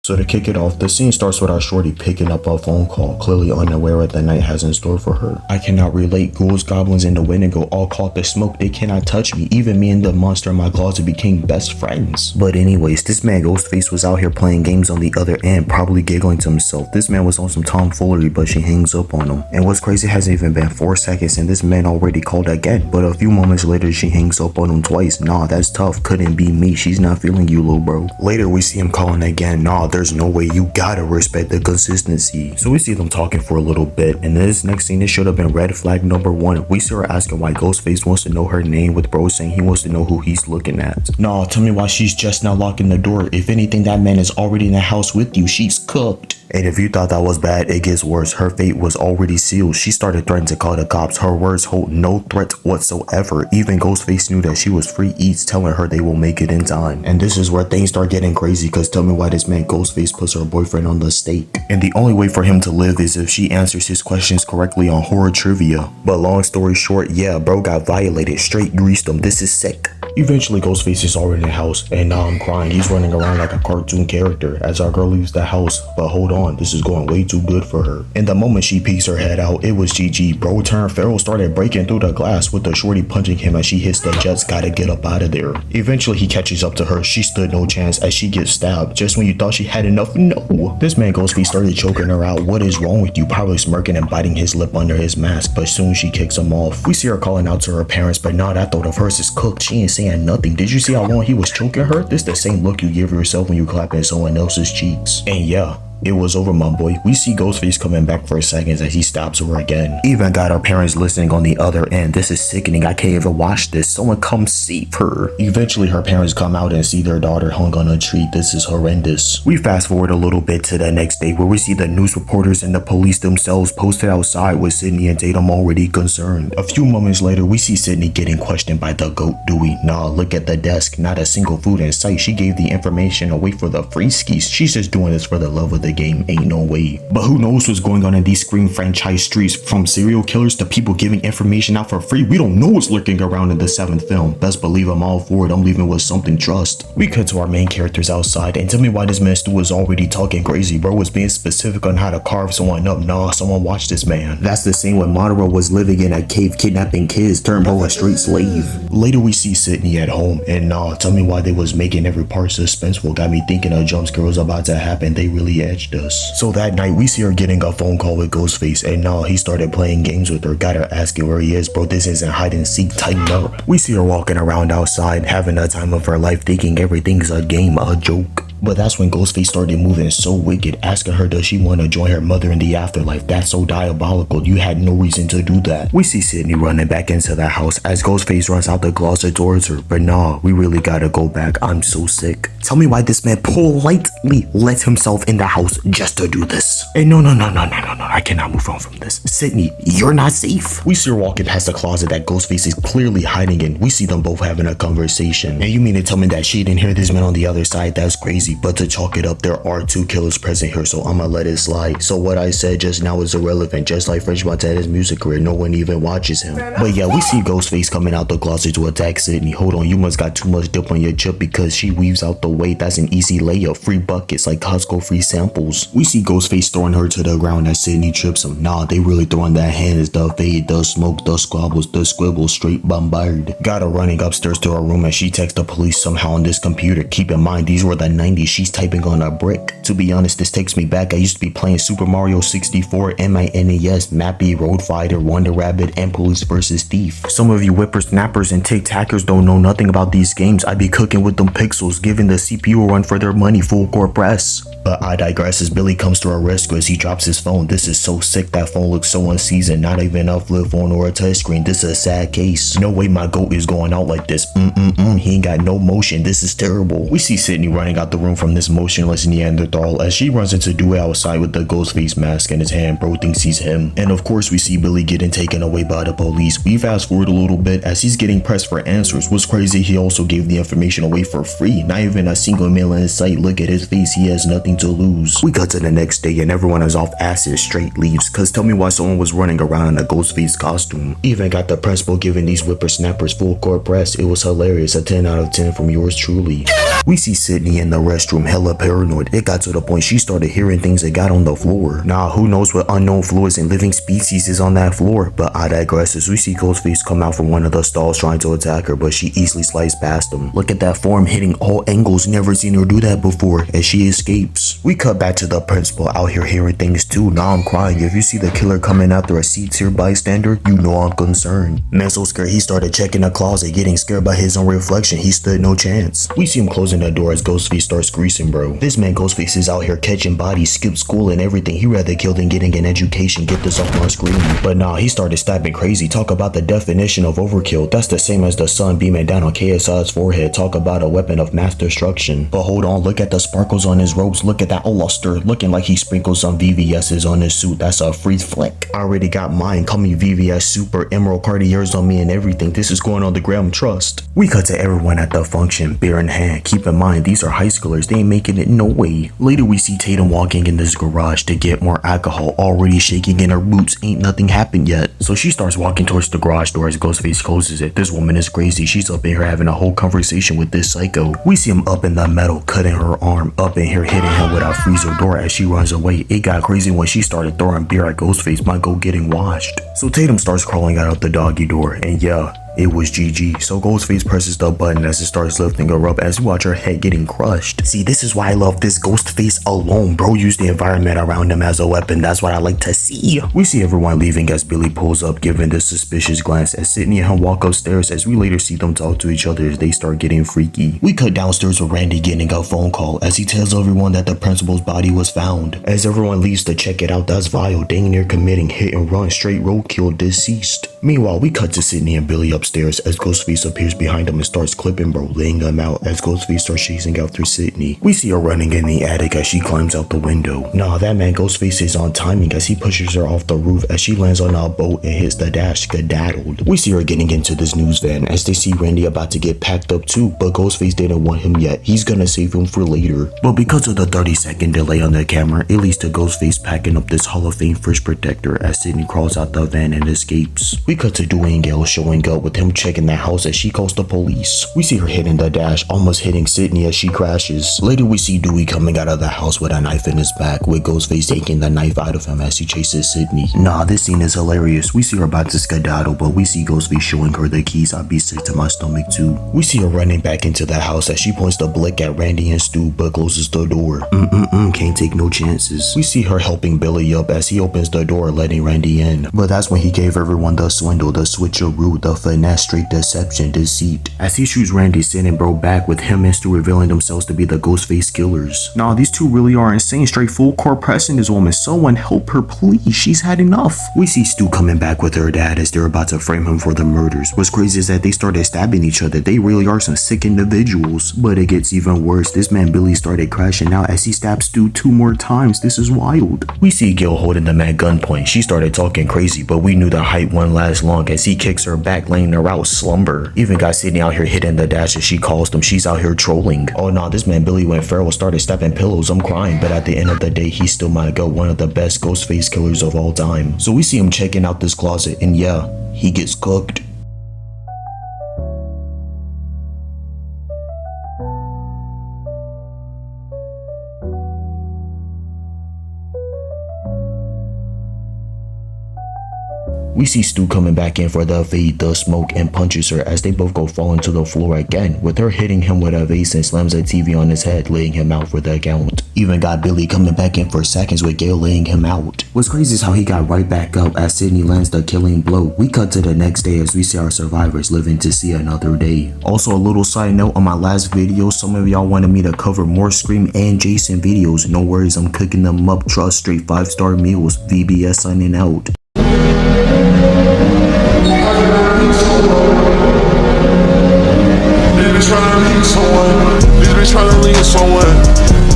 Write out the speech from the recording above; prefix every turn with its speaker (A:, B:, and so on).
A: So to kick it off, the scene starts with our shorty picking up a phone call, clearly unaware what the night has in store for her. I cannot relate. Ghouls, goblins, and the Wendigo all caught the smoke. They cannot touch me. Even me and the monster in my closet became best friends. But anyways, this man Ghostface was out here playing games on the other end, probably giggling to himself. This man was on some tomfoolery, but she hangs up on him. And what's crazy, it hasn't even been 4 seconds and this man already called again. But a few moments later, she hangs up on him twice. Nah, that's tough. Couldn't be me. She's not feeling you, little bro. Later, we see him calling again. Nah, there's no way. You gotta respect the consistency. So we see them talking for a little bit, and this next scene, it should have been red flag number 1. We see her asking why Ghostface wants to know her name, with bro saying he wants to know who he's looking at. Nah, tell me why she's just now locking the door. If anything, that man is already in the house with you. She's cooked. And if you thought that was bad, it gets worse. Her fate was already sealed. She started threatening to call the cops. Her words hold no threat whatsoever. Even Ghostface knew that she was free eats, telling her they will make it in time. And this is where things start getting crazy, cause tell me why this man Ghostface puts her boyfriend on the stake. And the only way for him to live is if she answers his questions correctly on horror trivia. But long story short, yeah, bro got violated. Straight greased him. This is sick. Eventually, Ghostface is already in the house, and now I'm crying. He's running around like a cartoon character as our girl leaves the house. But hold on, this is going way too good for her. And the moment she peeks her head out, it was GG. Bro turned feral, started breaking through the glass with the shorty punching him as she hits the jets. Gotta get up out of there. Eventually, he catches up to her. She stood no chance as she gets stabbed. Just when you thought she had enough, no. This man Ghostface started choking her out. What is wrong with you? Probably smirking and biting his lip under his mask, but soon she kicks him off. We see her calling out to her parents, but now that thought of hers is cooked. She ain't saying nothing. Did you see how long he was choking her? This the same look you give yourself when you clap in someone else's cheeks. And yeah, it was over, my boy. We see Ghostface coming back for a second as he stabs her again. Even got our parents listening on the other end. This is sickening. I can't even watch this. Someone come save her. Eventually, her parents come out and see their daughter hung on a tree. This is horrendous. We fast forward a little bit to the next day where we see the news reporters and the police themselves posted outside with Sidney and Tatum already concerned. A few moments later, we see Sidney getting questioned by the goat Dewey. Nah, look at the desk. Not a single food in sight. She gave the information away for the free skis. She's just doing this for the love of the game. Ain't no way. But who knows what's going on in these Scream franchise streets, from serial killers to people giving information out for free. We don't know what's lurking around in the 7th film. Best believe I'm all for it. I'm leaving with something trust. We cut to our main characters outside, and tell me why this man Stu was already talking crazy. Bro was being specific on how to carve someone up. Nah, someone watch this man. That's the scene when Monroe was living in a cave kidnapping kids, turned bro a straight slave. Later we see Sidney at home, and nah, tell me why they was making every part suspenseful. Got me thinking a jump scare was about to happen. They really edged us. So that night we see her getting a phone call with Ghostface, and now he started playing games with her. Got her asking where he is. Bro, this isn't hide and seek. Tighten up. We see her walking around outside, having the time of her life, thinking everything's a game, a joke. But that's when Ghostface started moving so wicked, asking her does she want to join her mother in the afterlife. That's so diabolical. You had no reason to do that. We see Sidney running back into the house as Ghostface runs out the closet towards her. But nah, we really gotta go back. I'm so sick. Tell me why this man politely let himself in the house just to do this. And no, I cannot move on from this. Sidney, you're not safe. We see her walking past the closet that Ghostface is clearly hiding in. We see them both having a conversation. And you mean to tell me that she didn't hear this man on the other side? That's crazy. But to chalk it up, there are 2 killers present here, so I'ma let it slide. So what I said just now is irrelevant. Just like French Montana's music career, no one even watches him. But yeah, we see Ghostface coming out the closet to attack Sidney. Hold on, you must got too much dip on your chip because she weaves out the way. That's an easy layup. Free buckets like Costco free samples. We see Ghostface throwing her to the ground as Sidney trips him. Nah, they really throwing that hands. The fade, the smoke, the squabbles, the squibbles, straight bombard. Got her running upstairs to her room as she texts the police somehow on this computer. Keep in mind, these were the 90s. She's typing on a brick. To be honest, this takes me back. I used to be playing Super Mario 64, NES, Mappy, Road Fighter, Wonder Rabbit, and Police vs. Thief. Some of you whippersnappers and tic-tackers don't know nothing about these games. I be cooking with them pixels, giving the CPU a run for their money, full court press. But I digress as Billy comes to our rescue as he drops his phone. This is so sick. That phone looks so unseasoned. Not even a flip phone or a touchscreen. This is a sad case. No way my goat is going out like this. He ain't got no motion. This is terrible. We see Sidney running out the room from this motionless Neanderthal as she runs into Dewey outside with the Ghostface mask in his hand. Bro thinks he's him. And of course we see Billy getting taken away by the police. We fast forward a little bit as he's getting pressed for answers. What's crazy, he also gave the information away for free. Not even a single mail in sight. Look at his face. He has nothing to lose. We cut to the next day and everyone is off acid, straight leaves. Cause tell me why someone was running around in a Ghostface costume. Even got the principal giving these whippersnappers full court press. It was hilarious. A 10 out of 10 from yours truly. We see Sidney in the restroom hella paranoid. It got to the point she started hearing things that got on the floor. Nah, who knows what unknown fluids and living species is on that floor, but I digress as we see Ghostface come out from one of the stalls trying to attack her, but she easily sliced past him. Look at that form hitting all angles, never seen her do that before, as she escapes. We cut back to the principal out here hearing things too. Now I'm crying. If you see the killer coming after a C-tier bystander, you know I'm concerned. Man so scared he started checking the closet, getting scared by his own reflection. He stood no chance. We see him closing the door as Ghostface starts greasing, bro. This man Ghostface is out here catching bodies, skipped school and everything. He rather kill than getting an education. Get this off my screen. But nah, he started stabbing crazy. Talk about the definition of overkill. That's the same as the sun beaming down on KSI's forehead. Talk about a weapon of mass destruction. But hold on, look at the sparkles on his robes. Look at that luster. Looking like he sprinkled some VVS's on his suit. That's a free flick. I already got mine. Call me VVS Super Emerald Cartiers on me and everything. This is going on the gram, trust. We cut to everyone at the function, beer in hand. Keep in mind, these are high schoolers. They ain't making it no way. Later we see Tatum walking in this garage to get more alcohol, already shaking in her boots. Ain't nothing happened yet. So she starts walking towards the garage door as Ghostface closes it. This woman is crazy. She's up in here having a whole conversation with this psycho. We see him up in the metal, cutting her arm, up in here hitting him with a freezer door as she runs away. It got crazy when she started throwing beer at Ghostface, might go getting washed. So Tatum starts crawling out of the doggy door, and yeah, it was GG. So Ghostface presses the button as it starts lifting her up as we watch her head getting crushed. See, this is why I love this Ghostface alone. Bro used the environment around him as a weapon. That's what I like to see. We see everyone leaving as Billy pulls up, giving this suspicious glance as Sidney and him walk upstairs as we later see them talk to each other as they start getting freaky. We cut downstairs with Randy getting a phone call as he tells everyone that the principal's body was found. As everyone leaves to check it out, that's vile, dang near committing hit and run, straight roadkill, deceased. Meanwhile, we cut to Sidney and Billy upstairs as Ghostface appears behind him and starts clipping bro, laying him out as Ghostface starts chasing after Sidney. We see her running in the attic as she climbs out the window. Nah, that man Ghostface is on timing as he pushes her off the roof as she lands on a boat and hits the dash, skedaddled. We see her getting into this news van as they see Randy about to get packed up too, but Ghostface didn't want him yet. He's gonna save him for later. But because of the 30-second delay on the camera, it leads to Ghostface packing up this Hall of Fame fridge protector as Sidney crawls out the van and escapes. We cut to Dewey and Gail showing up with him checking the house as she calls the police. We see her hitting the dash, almost hitting Sidney as she crashes. Later we see Dewey coming out of the house with a knife in his back, with Ghostface taking the knife out of him as he chases Sidney. Nah, this scene is hilarious. We see her about to skedaddle, but we see Ghostface showing her the keys. I'd be sick to my stomach too. We see her running back into the house as she points the blick at Randy and Stu, but closes the door. Can't take no chances. We see her helping Billy up as he opens the door, letting Randy in. But that's when he gave everyone the swindle, the switcheroo, the finesse, straight deception, deceit. As he shoots Randy, sending bro back with him and Stu revealing themselves to be the Ghostface killers. Nah, these two really are insane, straight full court pressing this woman. Someone help her, please. She's had enough. We see Stu coming back with her dad as they're about to frame him for the murders. What's crazy is that they started stabbing each other. They really are some sick individuals. But it gets even worse. This man Billy started crashing out as he stabbed Stu 2 more times. This is wild. We see Gil holding them at gunpoint. She started talking crazy, but we knew the hype wouldn't last long as he kicks her back, laying her out slumber. Even got Sidney out here hitting the dash as she calls them. She's out here trolling. Oh nah, this man Billy went feral, started stepping pillows. I'm crying, but at the end of the day, he still might go one of the best Ghostface killers of all time. So we see him checking out this closet, and yeah, he gets cooked. We see Stu coming back in for the fade, the smoke, and punches her as they both go falling to the floor again, with her hitting him with a vase and slams a TV on his head, laying him out for the count. Even got Billy coming back in for seconds with Gail laying him out. What's crazy is how he got right back up as Sidney lands the killing blow. We cut to the next day as we see our survivors living to see another day. Also, a little side note, on my last video, some of y'all wanted me to cover more Scream and Jason videos. No worries, I'm cooking them up. Trust, straight 5-star meals. VBS signing out.
B: Bitch tryna leave someone.